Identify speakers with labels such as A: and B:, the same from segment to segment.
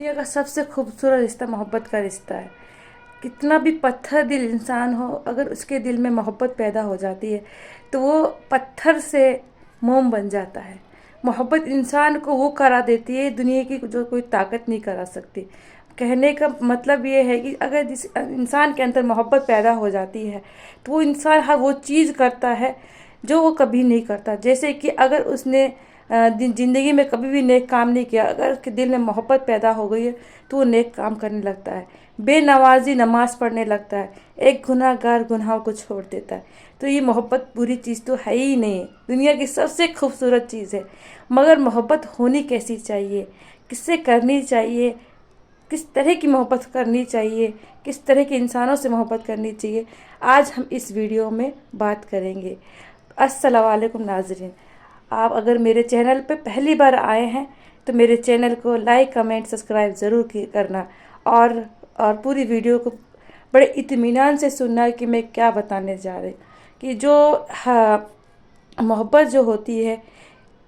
A: दुनिया का सबसे खूबसूरत रिश्ता मोहब्बत का रिश्ता है। कितना भी पत्थर दिल इंसान हो, अगर उसके दिल में मोहब्बत पैदा हो जाती है तो वो पत्थर से मोम बन जाता है। मोहब्बत इंसान को वो करा देती है दुनिया की जो कोई ताकत नहीं करा सकती। कहने का मतलब ये है कि अगर जिस इंसान के अंदर मोहब्बत पैदा हो जाती है तो वो इंसान हर वो चीज़ करता है जो वो कभी नहीं करता। जैसे कि अगर उसने ज़िंदगी में कभी भी नेक काम नहीं किया, अगर उसके दिल में मोहब्बत पैदा हो गई है तो वो नेक काम करने लगता है, बेनमाजी नमाज पढ़ने लगता है, एक गुनाहगार गुनाहों को छोड़ देता है। तो ये मोहब्बत बुरी चीज़ तो है ही नहीं, दुनिया की सबसे खूबसूरत चीज़ है। मगर मोहब्बत होनी कैसी चाहिए, किससे करनी चाहिए, किस तरह की मोहब्बत करनी चाहिए, किस तरह के इंसानों से मोहब्बत करनी चाहिए, आज हम इस वीडियो में बात करेंगे। अस्सलाम वालेकुम नाज़रीन, आप अगर मेरे चैनल पे पहली बार आए हैं तो मेरे चैनल को लाइक कमेंट सब्सक्राइब ज़रूर करना और पूरी वीडियो को बड़े इत्मीनान से सुनना कि मैं क्या बताने जा रही कि जो मोहब्बत जो होती है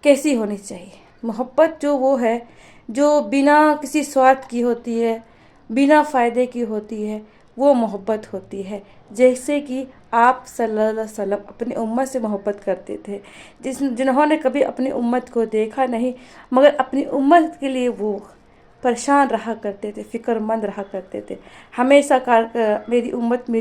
A: कैसी होनी चाहिए। मोहब्बत जो वो है जो बिना किसी स्वार्थ की होती है, बिना फ़ायदे की होती है, वो मोहब्बत होती है। जैसे कि आप सल्लल्लाहु अलैहि वसल्लम अपनी उम्मत से मोहब्बत करते थे, जिन्होंने कभी अपनी उम्मत को देखा नहीं मगर अपनी उम्मत के लिए वो परेशान रहा करते थे, फ़िक्रमंद रहा करते थे, हमेशा मेरी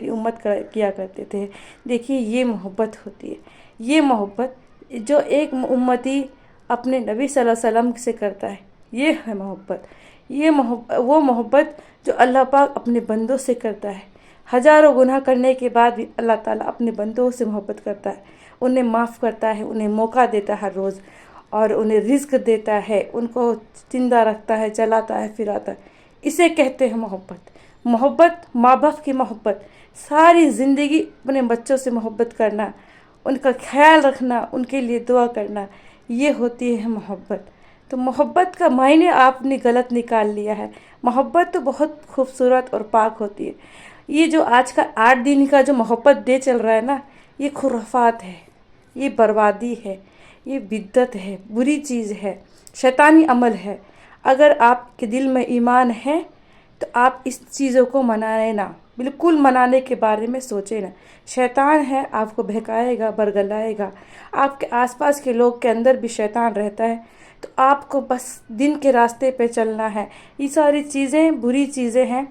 A: उम्मत किया करते थे। देखिए ये मोहब्बत होती है, ये मोहब्बत जो एक उम्मती अपने नबी सल्लल्लाहु अलैहि वसल्लम से करता है, ये है मोहब्बत। ये वो मोहब्बत जो अल्लाह पाक अपने बंदों से करता है। हज़ारों गुनाह करने के बाद भी अल्लाह ताला अपने बंदों से मोहब्बत करता है, उन्हें माफ़ करता है, उन्हें मौका देता है हर रोज़, और उन्हें रिज़्क देता है, उनको ज़िंदा रखता है, चलाता है, फिराता है। इसे कहते हैं मोहब्बत। मोहब्बत, माँ बाप की मोहब्बत, सारी ज़िंदगी अपने बच्चों से मोहब्बत करना, उनका ख्याल रखना, उनके लिए दुआ करना, ये होती है मोहब्बत। तो मोहब्बत का मायने आपने गलत निकाल लिया है। मोहब्बत तो बहुत खूबसूरत और पाक होती है। ये जो आज का 8 दिन का जो मोहब्बत डे चल रहा है ना, ये खुराफात है, ये बर्बादी है, ये बिद्दत है, बुरी चीज़ है, शैतानी अमल है। अगर आपके दिल में ईमान है तो आप इस चीज़ों को मनाए ना, बिल्कुल मनाने के बारे में सोचें ना। शैतान है, आपको बहकाएगा, बरगलाएगा। आपके आसपास के लोग के अंदर भी शैतान रहता है, तो आपको बस दिन के रास्ते पे चलना है। ये सारी चीज़ें बुरी चीज़ें हैं,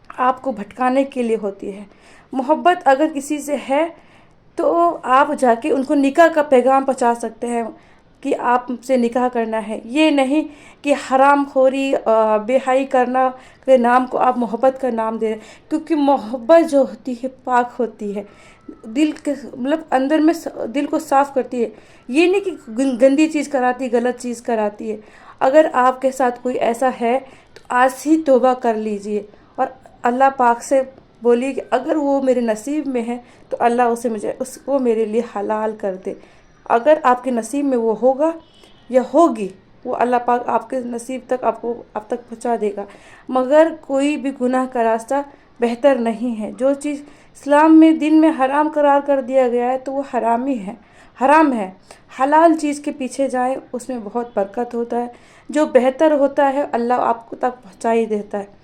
A: आपको भटकाने के लिए होती है। मोहब्बत अगर किसी से है तो आप जाके उनको निकाह का पैगाम पहुंचा सकते हैं कि आपसे निकाह करना है। ये नहीं कि हराम खोरी बेहाई करना के नाम को आप मोहब्बत का नाम दे रहे हैं, क्योंकि मोहब्बत जो होती है पाक होती है, दिल के मतलब अंदर में दिल को साफ़ करती है। ये नहीं कि गंदी चीज़ कराती है, गलत चीज़ कराती है। अगर आपके साथ कोई ऐसा है तो आज ही तौबा कर लीजिए और अल्लाह पाक से बोलिए कि अगर वो मेरे नसीब में है तो अल्लाह उसको मेरे लिए हलाल कर दे। अगर आपके नसीब में वो होगा या होगी, वो अल्लाह पाक आपके नसीब तक आप तक पहुंचा देगा। मगर कोई भी गुनाह का रास्ता बेहतर नहीं है। जो चीज़ इस्लाम में दिन में हराम करार कर दिया गया है तो वो हराम ही है, हराम है। हलाल चीज़ के पीछे जाएं, उसमें बहुत बरकत होता है। जो बेहतर होता है अल्लाह आपको तक पहुँचा ही देता है।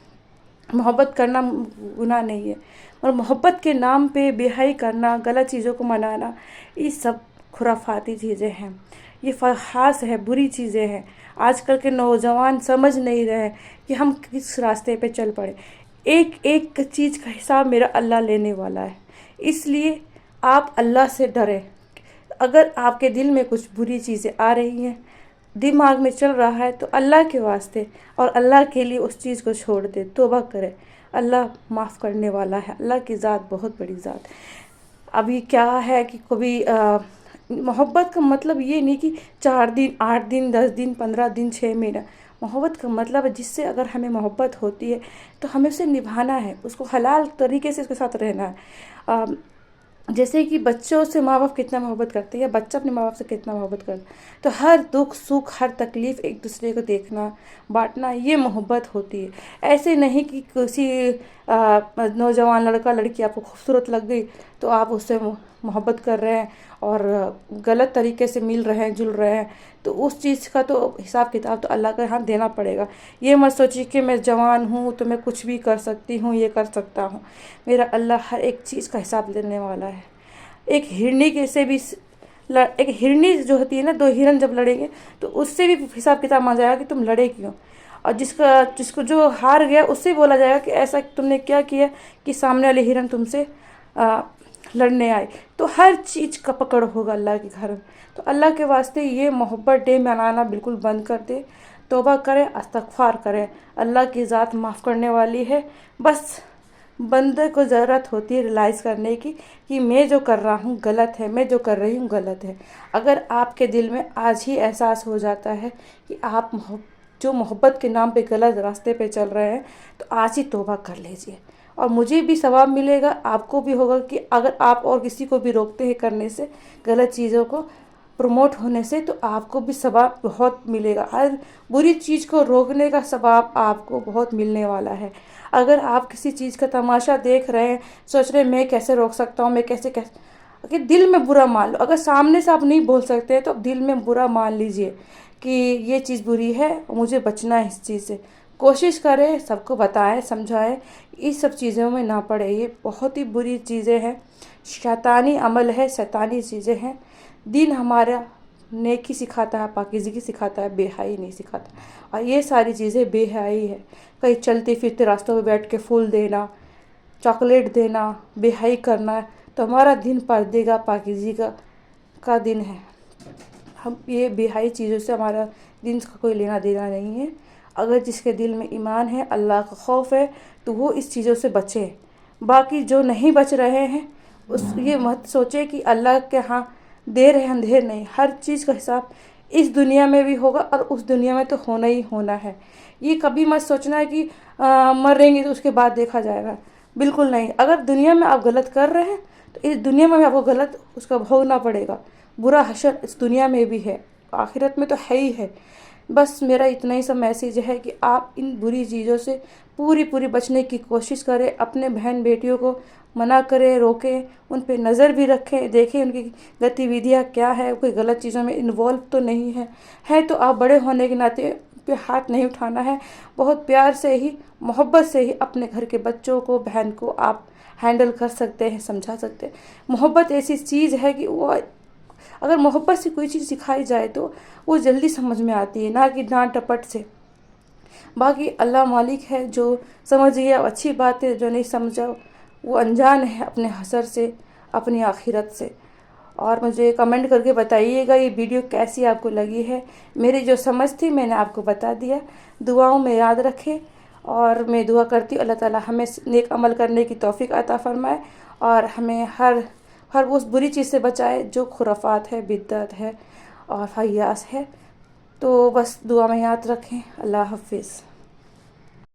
A: मोहब्बत करना गुनाह नहीं है, और मोहब्बत के नाम पे बेहाई करना, गलत चीज़ों को मनाना, ये सब खुराफाती चीज़ें हैं, ये फहाश है, बुरी चीज़ें हैं। आजकल के नौजवान समझ नहीं रहे कि हम किस रास्ते पे चल पड़े। एक एक चीज़ का हिसाब मेरा अल्लाह लेने वाला है, इसलिए आप अल्लाह से डरें। अगर आपके दिल में कुछ बुरी चीज़ें आ रही हैं, दिमाग में चल रहा है, तो अल्लाह के वास्ते और अल्लाह के लिए उस चीज़ को छोड़ दे, तौबा करे। अल्लाह माफ़ करने वाला है, अल्लाह की ज़ात बहुत बड़ी ज़ात। अभी क्या है कि कभी मोहब्बत का मतलब ये नहीं कि 4 दिन 8 दिन 10 दिन 15 दिन 6 महीना। मोहब्बत का मतलब है जिससे अगर हमें मोहब्बत होती है तो हमें उसे निभाना है, उसको हलाल तरीके से उसके साथ रहना है। जैसे कि बच्चों से माँ बाप कितना मोहब्बत करते हैं या बच्चा अपने माँ बाप से कितना मोहब्बत करता है, तो हर दुख सुख हर तकलीफ़ एक दूसरे को देखना बांटना, ये मोहब्बत होती है। ऐसे नहीं कि किसी नौजवान लड़का लड़की आपको खूबसूरत लग गई تو آپ اس سے محبت کر رہے ہیں اور غلط طریقے سے مل رہے ہیں جل رہے ہیں، تو اس چیز کا تو حساب کتاب تو اللہ کے ہاتھ دینا پڑے گا۔ یہ مت سوچیے کہ میں جوان ہوں تو میں کچھ بھی کر سکتی ہوں، یہ کر سکتا ہوں۔ میرا اللہ ہر ایک چیز کا حساب لینے والا ہے۔ ایک ہرنی کے سے بھی ایک ہرنی جو ہوتی ہے نا، دو ہرن جب لڑیں گے تو اس سے بھی حساب کتاب مانگا جائے گا کہ تم لڑے کیوں، اور جس کو جو ہار گیا اس سے بولا جائے گا کہ ایسا تم نے کیا کیا کہ سامنے والے ہرن تم سے لڑنے آئے۔ تو ہر چیز کا پکڑ ہوگا اللہ کے گھر میں۔ تو اللہ کے واسطے یہ محبت ڈے منانا بالکل بند کر دے، توبہ کرے، استغفار کرے۔ اللہ کی ذات معاف کرنے والی ہے۔ بس بندے کو ضرورت ہوتی ہے ریلائز کرنے کی کہ میں جو کر رہا ہوں غلط ہے، میں جو کر رہی ہوں غلط ہے۔ اگر آپ کے دل میں آج ہی احساس ہو جاتا ہے کہ آپ جو محبت کے نام پہ غلط راستے پہ چل رہے ہیں، تو آج ہی توبہ کر لیجئے، اور مجھے بھی ثواب ملے گا، آپ کو بھی ہوگا کہ اگر آپ اور کسی کو بھی روکتے ہیں کرنے سے، غلط چیزوں کو پروموٹ ہونے سے، تو آپ کو بھی ثواب بہت ملے گا۔ ہر بری چیز کو روکنے کا ثواب آپ کو بہت ملنے والا ہے۔ اگر آپ کسی چیز کا تماشا دیکھ رہے ہیں، سوچ رہے ہیں میں کیسے روک سکتا ہوں، میں کیسے اگر دل میں برا مان لو، اگر سامنے سے آپ نہیں بول سکتے تو دل میں برا مان لیجئے کہ یہ چیز بری ہے، مجھے بچنا ہے اس چیز سے۔ کوشش کریں، سب کو بتائیں، سمجھائیں، اس سب چیزوں میں نہ پڑے۔ یہ بہت ہی بری چیزیں ہیں، شیطانی عمل ہے، شیطانی چیزیں ہیں۔ دین ہمارا نیکی سکھاتا ہے، پاکیزگی سکھاتا ہے، بے حیائی نہیں سکھاتا، اور یہ ساری چیزیں بے حیائی ہے۔ کہیں چلتے پھرتے راستوں پہ بیٹھ کے پھول دینا، چاکلیٹ دینا، بے حیائی کرنا، تو ہمارا دن پردے کا پاکیزگی کا دن ہے۔ ہم یہ بے حیائی چیزوں سے ہمارا دن کا کوئی لینا دینا نہیں ہے۔ اگر جس کے دل میں ایمان ہے، اللہ کا خوف ہے، تو وہ اس چیزوں سے بچے۔ باقی جو نہیں بچ رہے ہیں، یہ مت سوچے کہ اللہ کے ہاں دیر ہے اندھیر نہیں۔ ہر چیز کا حساب اس دنیا میں بھی ہوگا اور اس دنیا میں تو ہونا ہی ہونا ہے۔ یہ کبھی مت سوچنا ہے کہ مریں گے تو اس کے بعد دیکھا جائے گا، بالکل نہیں۔ اگر دنیا میں آپ غلط کر رہے ہیں تو اس دنیا میں بھی آپ کو غلط اس کا بھوگنا پڑے گا۔ برا حشر اس دنیا میں بھی ہے، آخرت میں تو ہے ہی ہے۔ بس میرا اتنا ہی سا میسیج ہے کہ آپ ان بری چیزوں سے پوری بچنے کی کوشش کریں، اپنے بہن بیٹیوں کو منع کریں، روکیں، ان پہ نظر بھی رکھیں، دیکھیں ان کی گتی ودھیاں کیا ہے، کوئی غلط چیزوں میں انوالو تو نہیں ہے تو آپ بڑے ہونے کے ناطے پہ ہاتھ نہیں اٹھانا ہے۔ بہت پیار سے ہی، محبت سے ہی اپنے گھر کے بچوں کو، بہن کو آپ ہینڈل کر سکتے ہیں، سمجھا سکتے ہیں۔ محبت ایسی چیز ہے کہ وہ اگر محبت سے کوئی چیز سکھائی جائے تو وہ جلدی سمجھ میں آتی ہے، نہ کہ ڈانٹ ڈپٹ سے۔ باقی اللہ مالک ہے، جو سمجھ گیا اچھی بات ہے، جو نہیں سمجھا وہ انجان ہے اپنے حشر سے، اپنی آخرت سے۔ اور مجھے کمنٹ کر کے بتائیے گا یہ ویڈیو کیسی آپ کو لگی ہے۔ میری جو سمجھ تھی میں نے آپ کو بتا دیا۔ دعاؤں میں یاد رکھیں، اور میں دعا کرتی ہوں اللہ تعالی ہمیں نیک عمل کرنے کی توفیق عطا فرمائے، اور ہمیں ہر اس بری چیز سے بچائے جو خرافات ہے، بدعت ہے اور خیاس ہے۔ تو بس دعا میں یاد رکھیں۔ اللہ حافظ۔